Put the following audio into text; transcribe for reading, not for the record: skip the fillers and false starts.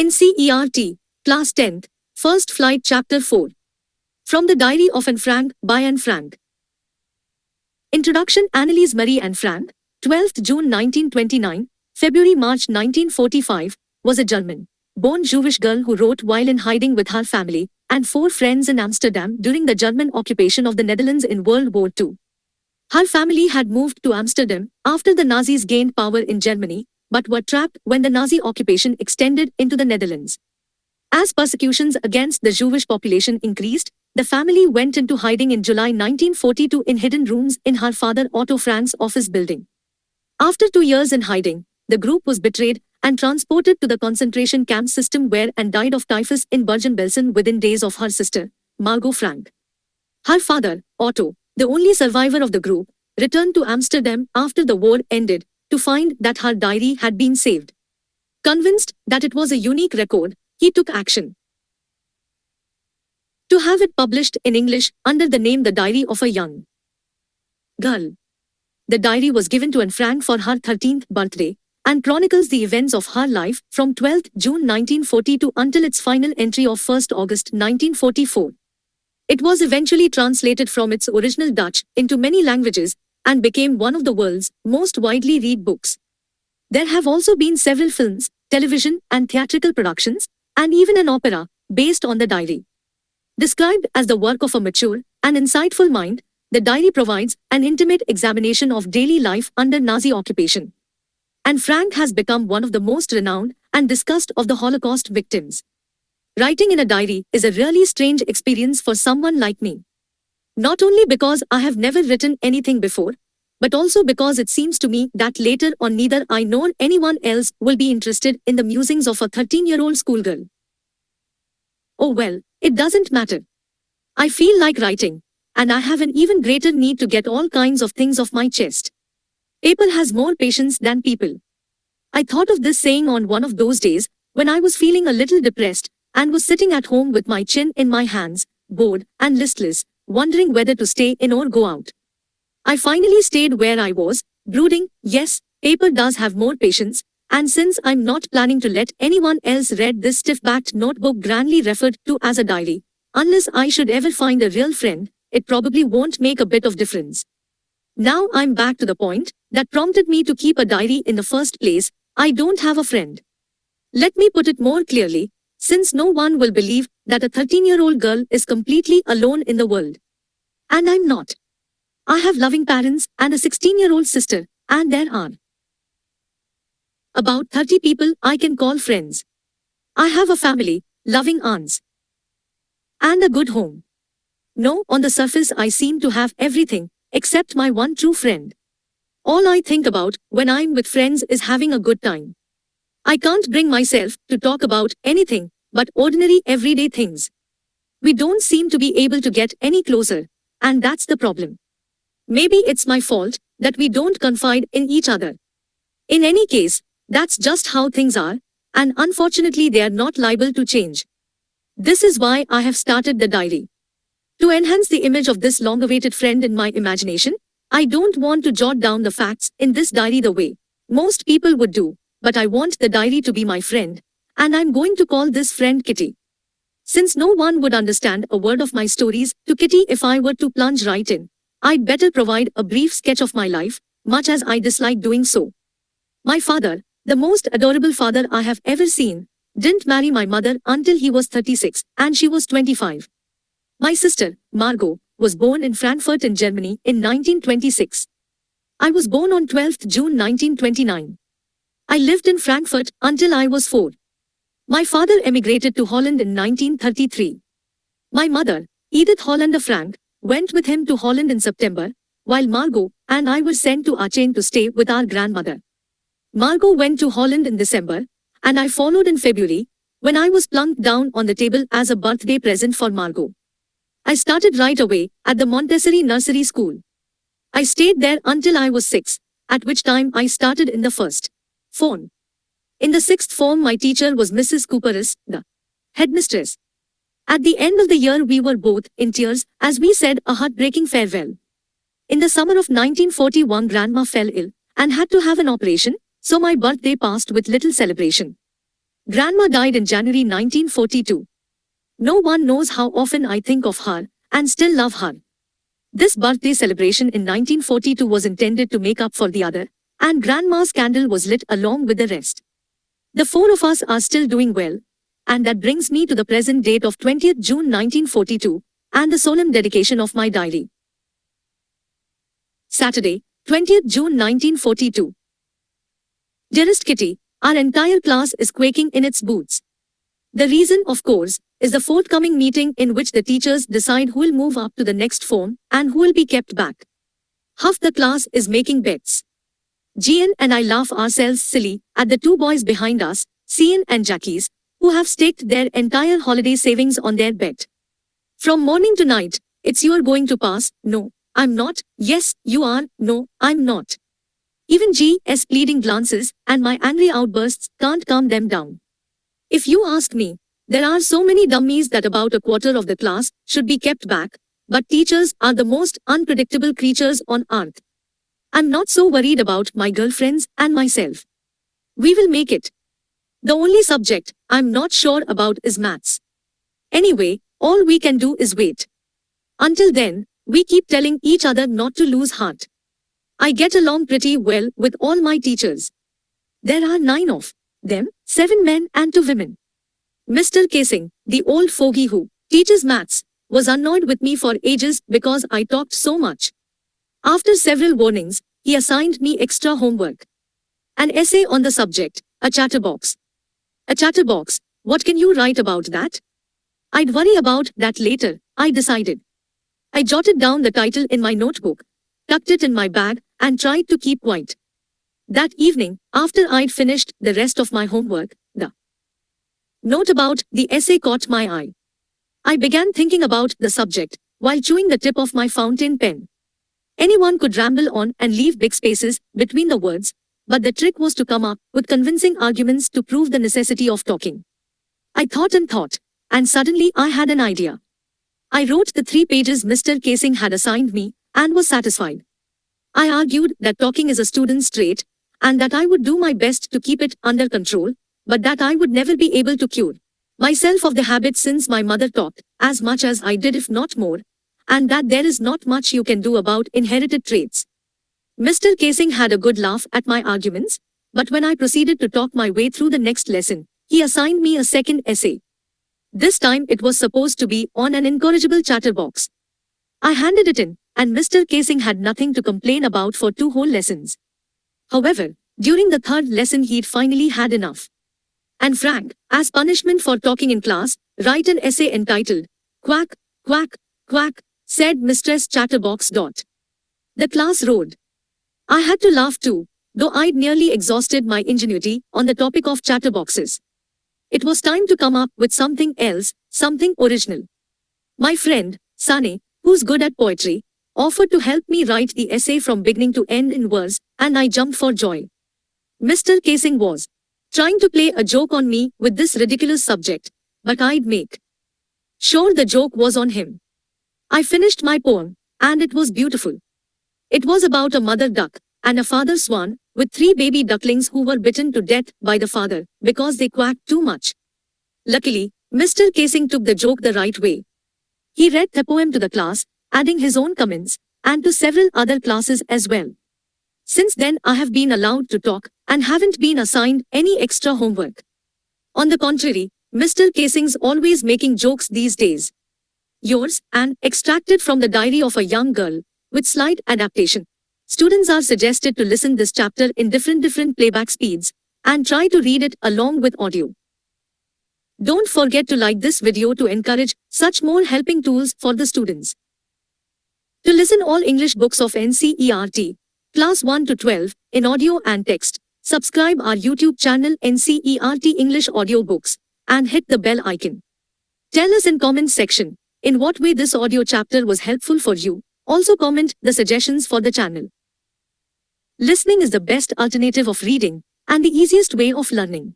NCERT, Class 10th, First Flight Chapter 4. From the Diary of Anne Frank by Anne Frank. Introduction. Anneliese Marie Anne Frank, 12th June 1929, February-March 1945, was a German-born Jewish girl who wrote while in hiding with her family and 4 friends in Amsterdam during the German occupation of the Netherlands in World War II. Her family had moved to Amsterdam after the Nazis gained power in Germany, but were trapped when the Nazi occupation extended into the Netherlands. As persecutions against the Jewish population increased, the family went into hiding in July 1942 in hidden rooms in her father Otto Frank's office building. After 2 years in hiding, the group was betrayed and transported to the concentration camp system where and died of typhus in Bergen-Belsen within days of her sister, Margot Frank. Her father, Otto, the only survivor of the group, returned to Amsterdam after the war ended to find that her diary had been saved. Convinced that it was a unique record, he took action to have it published in English under the name The Diary of a Young Girl. The diary was given to Anne Frank for her 13th birthday and chronicles the events of her life from 12th June 1942 until its final entry of 1st August 1944. It was eventually translated from its original Dutch into many languages and became one of the world's most widely read books. There have also been several films, television and theatrical productions, and even an opera based on the diary. Described as the work of a mature and insightful mind, the diary provides an intimate examination of daily life under Nazi occupation. Anne Frank has become one of the most renowned and discussed of the Holocaust victims. Writing in a diary is a really strange experience for someone like me. Not only because I have never written anything before, but also because it seems to me that later on neither I nor anyone else will be interested in the musings of a 13-year-old schoolgirl. Oh well, it doesn't matter. I feel like writing, and I have an even greater need to get all kinds of things off my chest. Paper has more patience than people. I thought of this saying on one of those days when I was feeling a little depressed and was sitting at home with my chin in my hands, bored and listless, wondering whether to stay in or go out. I finally stayed where I was, brooding. Yes, paper does have more patience, and since I'm not planning to let anyone else read this stiff-backed notebook grandly referred to as a diary, unless I should ever find a real friend, it probably won't make a bit of difference. Now I'm back to the point that prompted me to keep a diary in the first place. I don't have a friend. Let me put it more clearly, since no one will believe that a 13-year-old girl is completely alone in the world. And I'm not. I have loving parents and a 16-year-old sister, and there are about 30 people I can call friends. I have a family, loving aunts, and a good home. No, on the surface I seem to have everything, except my one true friend. All I think about when I'm with friends is having a good time. I can't bring myself to talk about anything but ordinary everyday things. We don't seem to be able to get any closer, and that's the problem. Maybe it's my fault that we don't confide in each other. In any case, that's just how things are, and unfortunately they are not liable to change. This is why I have started the diary. To enhance the image of this long-awaited friend in my imagination, I don't want to jot down the facts in this diary the way most people would do, but I want the diary to be my friend, and I'm going to call this friend Kitty. Since no one would understand a word of my stories to Kitty if I were to plunge right in, I'd better provide a brief sketch of my life, much as I dislike doing so. My father, the most adorable father I have ever seen, didn't marry my mother until he was 36 and she was 25. My sister, Margot, was born in Frankfurt in Germany in 1926. I was born on 12th June 1929. I lived in Frankfurt until I was 4. My father emigrated to Holland in 1933. My mother, Edith Hollander Frank, went with him to Holland in September, while Margot and I were sent to Aachen to stay with our grandmother. Margot went to Holland in December, and I followed in February, when I was plunked down on the table as a birthday present for Margot. I started right away at the Montessori Nursery School. I stayed there until I was 6, at which time I started in the first form. In the 6th form my teacher was Mrs. Cooperis, the headmistress. At the end of the year we were both in tears as we said a heartbreaking farewell. In the summer of 1941 Grandma fell ill and had to have an operation, so my birthday passed with little celebration. Grandma died in January 1942. No one knows how often I think of her and still love her. This birthday celebration in 1942 was intended to make up for the other, and Grandma's candle was lit along with the rest. The four of us are still doing well, and that brings me to the present date of 20th June 1942, and the solemn dedication of my diary. Saturday, 20th June 1942. Dearest Kitty, our entire class is quaking in its boots. The reason, of course, is the forthcoming meeting in which the teachers decide who will move up to the next form and who will be kept back. Half the class is making bets. Gian and I laugh ourselves silly at the two boys behind us, Cian and Jackies, who have staked their entire holiday savings on their bet. From morning to night, it's "you are going to pass," "no, I'm not," "yes, you are," "no, I'm not." Even G's pleading glances and my angry outbursts can't calm them down. If you ask me, there are so many dummies that about a quarter of the class should be kept back, but teachers are the most unpredictable creatures on earth. I'm not so worried about my girlfriends and myself. We will make it. The only subject I'm not sure about is maths. Anyway, all we can do is wait. Until then, we keep telling each other not to lose heart. I get along pretty well with all my teachers. There are 9 of them, 7 men and 2 women. Mr. Casing, the old fogey who teaches maths, was annoyed with me for ages because I talked so much. After several warnings, he assigned me extra homework. An essay on the subject, a chatterbox. A chatterbox, what can you write about that? I'd worry about that later, I decided. I jotted down the title in my notebook, tucked it in my bag, and tried to keep quiet. That evening, after I'd finished the rest of my homework, the note about the essay caught my eye. I began thinking about the subject while chewing the tip of my fountain pen. Anyone could ramble on and leave big spaces between the words, but the trick was to come up with convincing arguments to prove the necessity of talking. I thought, and suddenly I had an idea. I wrote the 3 pages Mr. Casing had assigned me and was satisfied. I argued that talking is a student's trait, and that I would do my best to keep it under control, but that I would never be able to cure myself of the habit since my mother talked as much as I did, if not more, and that there is not much you can do about inherited traits. Mr. Casing had a good laugh at my arguments, but when I proceeded to talk my way through the next lesson, he assigned me a second essay. This time it was supposed to be on an incorrigible chatterbox. I handed it in, and Mr. Casing had nothing to complain about for 2 whole lessons. However, during the 3rd lesson he'd finally had enough. And Frank, as punishment for talking in class, write an essay entitled, "Quack, Quack, Quack," said Mistress Chatterbox. The class roared. I had to laugh too, though I'd nearly exhausted my ingenuity on the topic of chatterboxes. It was time to come up with something else, something original. My friend, Sane, who's good at poetry, offered to help me write the essay from beginning to end in verse, and I jumped for joy. Mr. Casing was trying to play a joke on me with this ridiculous subject, but I'd make sure the joke was on him. I finished my poem, and it was beautiful. It was about a mother duck and a father swan with 3 baby ducklings who were bitten to death by the father because they quacked too much. Luckily, Mr. Casing took the joke the right way. He read the poem to the class, adding his own comments, and to several other classes as well. Since then I have been allowed to talk and haven't been assigned any extra homework. On the contrary, Mr. Casing's always making jokes these days. Yours, and extracted from the diary of a young girl, with slight adaptation. Students are suggested to listen this chapter in different playback speeds, and try to read it along with audio. Don't forget to like this video to encourage such more helping tools for the students. To listen all English books of NCERT, Class 1 to 12, in audio and text, subscribe our YouTube channel NCERT English Audio Books, and hit the bell icon. Tell us in comments section, in what way this audio chapter was helpful for you. Also comment the suggestions for the channel. Listening is the best alternative of reading, and the easiest way of learning.